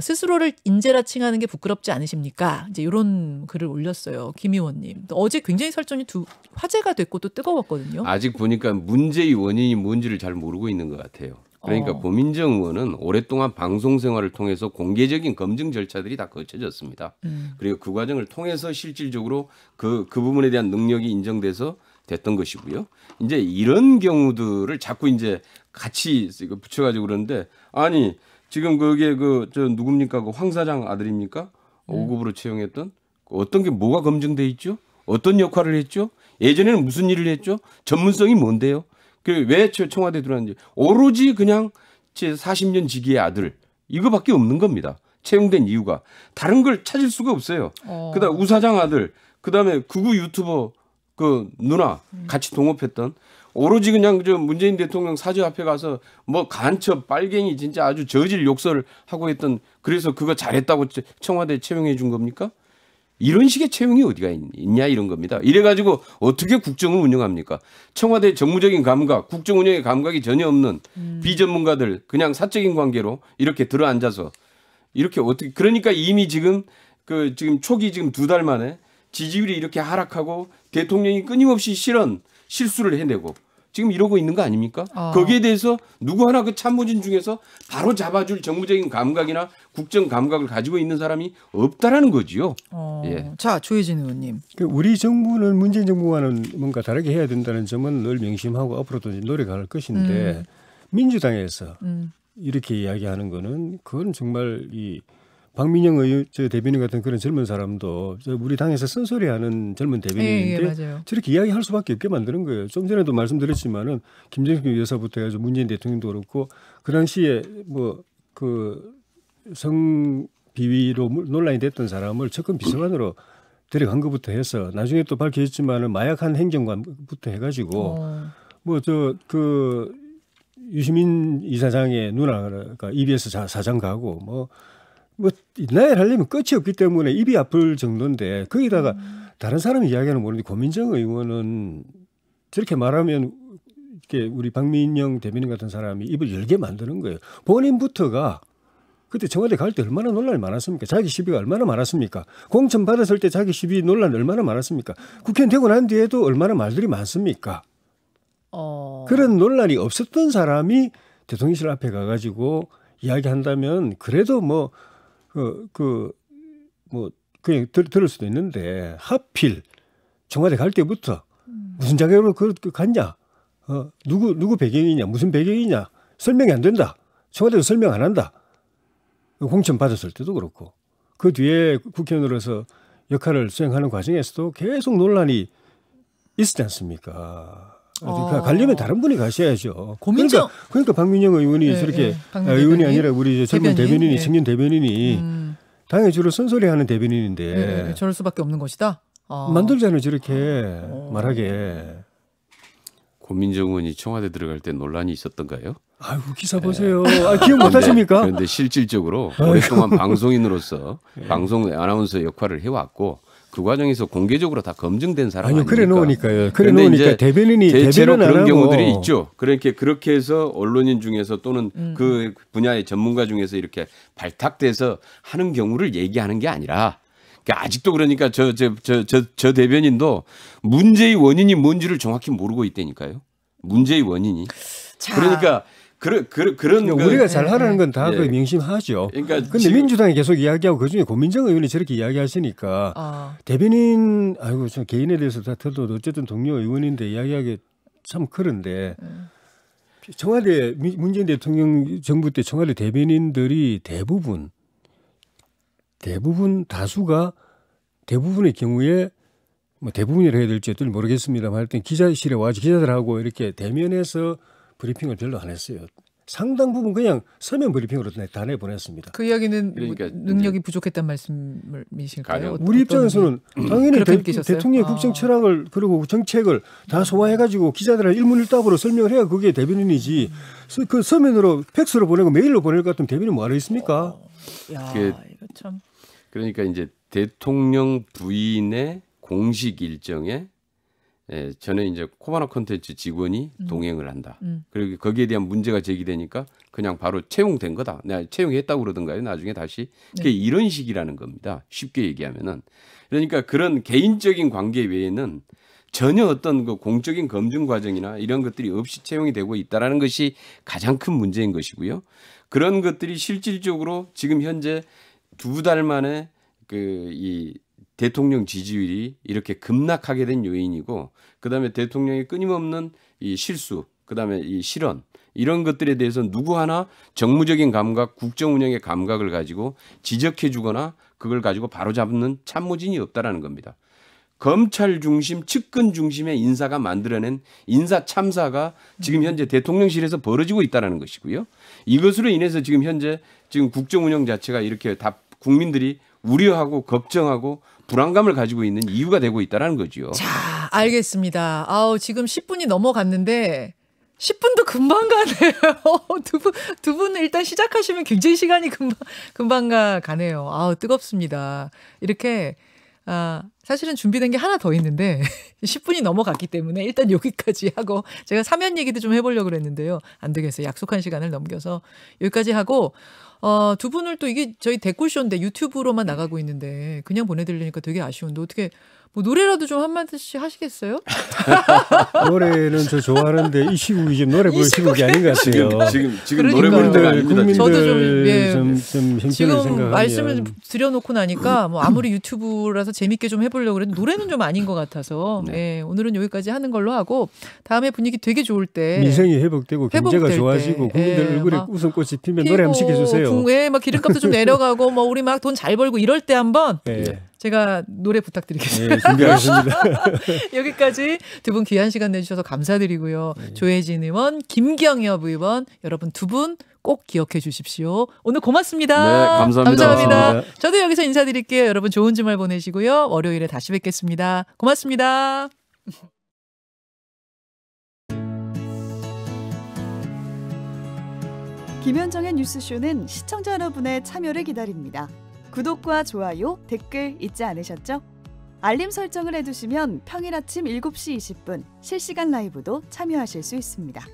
스스로를 인재라 칭하는 게 부끄럽지 않으십니까? 이제 이런 글을 올렸어요. 김 의원님. 어제 굉장히 설전이 화제가 됐고 또 뜨거웠거든요. 아직 보니까 문제의 원인이 뭔지를 잘 모르고 있는 것 같아요. 그러니까 고민정 의원은 오랫동안 방송 생활을 통해서 공개적인 검증 절차들이 다 거쳐졌습니다. 그리고 그 과정을 통해서 실질적으로 그 부분에 대한 능력이 인정돼서 됐던 것이고요. 이제 이런 경우들을 자꾸 이제 같이 붙여가지고 그러는데 아니 지금 그게 저 누굽니까? 그 황 사장 아들입니까? 5급으로 채용했던 어떤 게 뭐가 검증돼 있죠? 어떤 역할을 했죠? 예전에는 무슨 일을 했죠? 전문성이 뭔데요? 왜 청와대 들어왔는지 오로지 그냥 제 40년 지기의 아들 이거밖에 없는 겁니다. 채용된 이유가 다른 걸 찾을 수가 없어요. 그다음 우 사장 아들, 그다음에 극우 유튜버 그 누나 같이 동업했던 오로지 그냥 저 문재인 대통령 사저 앞에 가서 뭐 간첩 빨갱이 진짜 아주 저질 욕설을 하고 했던 그래서 그거 잘했다고 청와대 채용해 준 겁니까? 이런 식의 채용이 어디가 있냐 이런 겁니다. 이래가지고 어떻게 국정을 운영합니까? 청와대 정무적인 감각, 국정 운영의 감각이 전혀 없는 비전문가들 그냥 사적인 관계로 이렇게 들어앉아서 이렇게 어떻게 그러니까 이미 지금 지금 초기 지금 2달 만에 지지율이 이렇게 하락하고 대통령이 끊임없이 실수를 해내고 지금 이러고 있는 거 아닙니까? 거기에 대해서 누구 하나 그 참모진 중에서 바로 잡아줄 정무적인 감각이나 국정 감각을 가지고 있는 사람이 없다라는 거지요. 예. 자, 조혜진 의원님. 우리 정부는 문재인 정부와는 뭔가 다르게 해야 된다는 점은 늘 명심하고 앞으로도 노력할 것인데 민주당에서 이렇게 이야기하는 거는 그건 정말 이 박민영 대변인 같은 그런 젊은 사람도 우리 당에서 쓴소리하는 젊은 대변인인데 저렇게 이야기할 수밖에 없게 만드는 거예요. 좀 전에도 말씀드렸지만은 김정숙 여사부터 해서 문재인 대통령도 그렇고 그 당시에 뭐 그 성비위로 논란이 됐던 사람을 측근 비서관으로 데려간 것부터 해서 나중에 또 밝혀졌지만은 마약한 행정관부터 해가지고 뭐 유시민 이사장의 누나가 EBS 사장 가고 뭐 나열 하려면 끝이 없기 때문에 입이 아플 정도인데 거기다가 다른 사람이 이야기하는 모르는데 고민정 의원은 저렇게 말하면 이렇게 우리 박민영 대변인 같은 사람이 입을 열게 만드는 거예요. 본인부터가 그때 청와대 갈 때 얼마나 논란이 많았습니까? 자기 시비가 얼마나 많았습니까? 공천 받았을 때 자기 시비 논란 얼마나 많았습니까? 국회의원 되고 난 뒤에도 얼마나 말들이 많습니까? 그런 논란이 없었던 사람이 대통령실 앞에 가가지고 이야기한다면 그래도 그냥 들을 수도 있는데 하필 청와대 갈 때부터 무슨 자격으로 갔냐? 누구 배경이냐? 무슨 배경이냐? 설명이 안 된다. 청와대도 설명 안 한다. 공천 받았을 때도 그렇고 그 뒤에 국회의원으로서 역할을 수행하는 과정에서도 계속 논란이 있었지 않습니까? 가려면 다른 분이 가셔야죠. 그러니까 박민영 의원이 저렇게 의원이 아니라 우리 젊은 대변인이 청년 대변인이 당연히 주로 쓴소리하는 대변인인데 저럴 수밖에 없는 것이다. 만들잖아요 저렇게 말하게. 고민정 의원이 청와대 들어갈 때 논란이 있었던가요? 아이고 기사 보세요. 기억 못하십니까? 그런데 실질적으로 오랫동안 방송인으로서 방송 아나운서 역할을 해왔고 그 과정에서 공개적으로 다 검증된 사람 아닙니까? 그래 놓으니까요. 그래 놓으니까 대변인이 대체로 그런 경우들이 있죠. 그렇게 해서 언론인 중에서 또는 그 분야의 전문가 중에서 이렇게 발탁돼서 하는 경우를 얘기하는 게 아니라 아직도 그러니까 저 대변인도 문제의 원인이 뭔지를 정확히 모르고 있다니까요. 문제의 원인이. 그러니까 그런 우리가 잘 하라는 건 다 명심하죠. 그러니까 근데 민주당이 계속 이야기하고 그중에 고민정 의원이 저렇게 이야기하시니까 대변인 저 개인에 대해서 다 들어도 어쨌든 동료 의원인데 이야기하기 참 그런데 청와대 문재인 대통령 정부 때 청와대 대변인들이 다수가 대부분의 경우에 뭐 대부분이라 해야 될지 어떨지 모르겠습니다만 하여튼 기자실에 와서 기자들하고 이렇게 대면해서 브리핑을 별로 안 했어요. 상당 부분 그냥 서면 브리핑으로 다 내보냈습니다. 그 이야기는 그러니까 능력이 부족했단 말씀이실까요? 우리 입장에서는 당연히 그렇게 느끼셨어요? 대통령의 국정 철학을 그리고 정책을 다 소화해가지고 기자들한테 일문일답으로 설명을 해야 그게 대변인이지. 그 서면으로 팩스로 보내고 메일로 보낼 것 같으면 대변인 뭐하러 있습니까? 야, 그- 이거 참. 그러니까 이제 대통령 부인의 공식 일정에 저는 이제 코바나 콘텐츠 직원이 동행을 한다. 그리고 거기에 대한 문제가 제기되니까 그냥 바로 채용된 거다. 내가 채용했다고 그러던가요? 나중에 다시. 그게 이런 식이라는 겁니다. 쉽게 얘기하면은. 그러니까 그런 개인적인 관계 외에는 전혀 어떤 그 공적인 검증 과정이나 이런 것들이 없이 채용이 되고 있다라는 것이 가장 큰 문제인 것이고요. 그런 것들이 실질적으로 지금 현재 2달 만에 이 대통령 지지율이 이렇게 급락하게 된 요인이고, 그다음에 대통령의 끊임없는 이 실수, 그다음에 이 실언, 이런 것들에 대해서 누구 하나 정무적인 감각, 국정 운영의 감각을 가지고 지적해 주거나 그걸 가지고 바로잡는 참모진이 없다라는 겁니다. 검찰 중심, 측근 중심의 인사가 만들어낸 인사 참사가 지금 현재 대통령실에서 벌어지고 있다라는 것이고요. 이것으로 인해서 지금 현재 국정 운영 자체가 이렇게 다 국민들이 우려하고 걱정하고 불안감을 가지고 있는 이유가 되고 있다라는 거죠. 자, 알겠습니다. 지금 10분이 넘어갔는데 10분도 금방 가네요. 두 분 일단 시작하시면 굉장히 시간이 금방 가네요. 뜨겁습니다. 이렇게 사실은 준비된 게 하나 더 있는데 10분이 넘어갔기 때문에 일단 여기까지 하고, 제가 사면 얘기도 좀 해보려고 그랬는데요. 안 되겠어요. 약속한 시간을 넘겨서 여기까지 하고, 두 분을 또 이게 저희 댓글쇼인데 유튜브로만 나가고 있는데 그냥 보내드리려니까 되게 아쉬운데 어떻게 뭐 노래라도 좀 한마디씩 하시겠어요? 노래는 저 좋아하는데 이 시국이 지금 노래 부를 시국이 아닌 것 같아요. 지금 노래 부르는 때가 아닙니다. 국민들 저도 좀 형편을 지금 생각하면 말씀을 드려놓고 나니까 뭐 아무리 유튜브라서 재밌게 좀 해보려고 그랬는데 노래는 좀 아닌 것 같아서 오늘은 여기까지 하는 걸로 하고, 다음에 분위기 되게 좋을 때 민생이 회복되고 경제가 회복될 좋아지고 때. 국민들 얼굴에 웃음꽃이 피면 노래 한번 시켜주세요. 막 기름값도 좀 내려가고 뭐 우리 막 돈 잘 벌고 이럴 때 한번 제가 노래 부탁드리겠습니다. 네, 준비하겠습니다. 여기까지 두 분 귀한 시간 내주셔서 감사드리고요. 조혜진 의원, 김경엽 의원, 여러분 두 분 꼭 기억해 주십시오. 오늘 고맙습니다. 네, 감사합니다. 고맙습니다. 저도 여기서 인사드릴게요. 여러분 좋은 주말 보내시고요. 월요일에 다시 뵙겠습니다. 고맙습니다. 김현정의 뉴스쇼는 시청자 여러분의 참여를 기다립니다. 구독과 좋아요, 댓글 잊지 않으셨죠? 알림 설정을 해두시면 평일 아침 7시 20분 실시간 라이브도 참여하실 수 있습니다.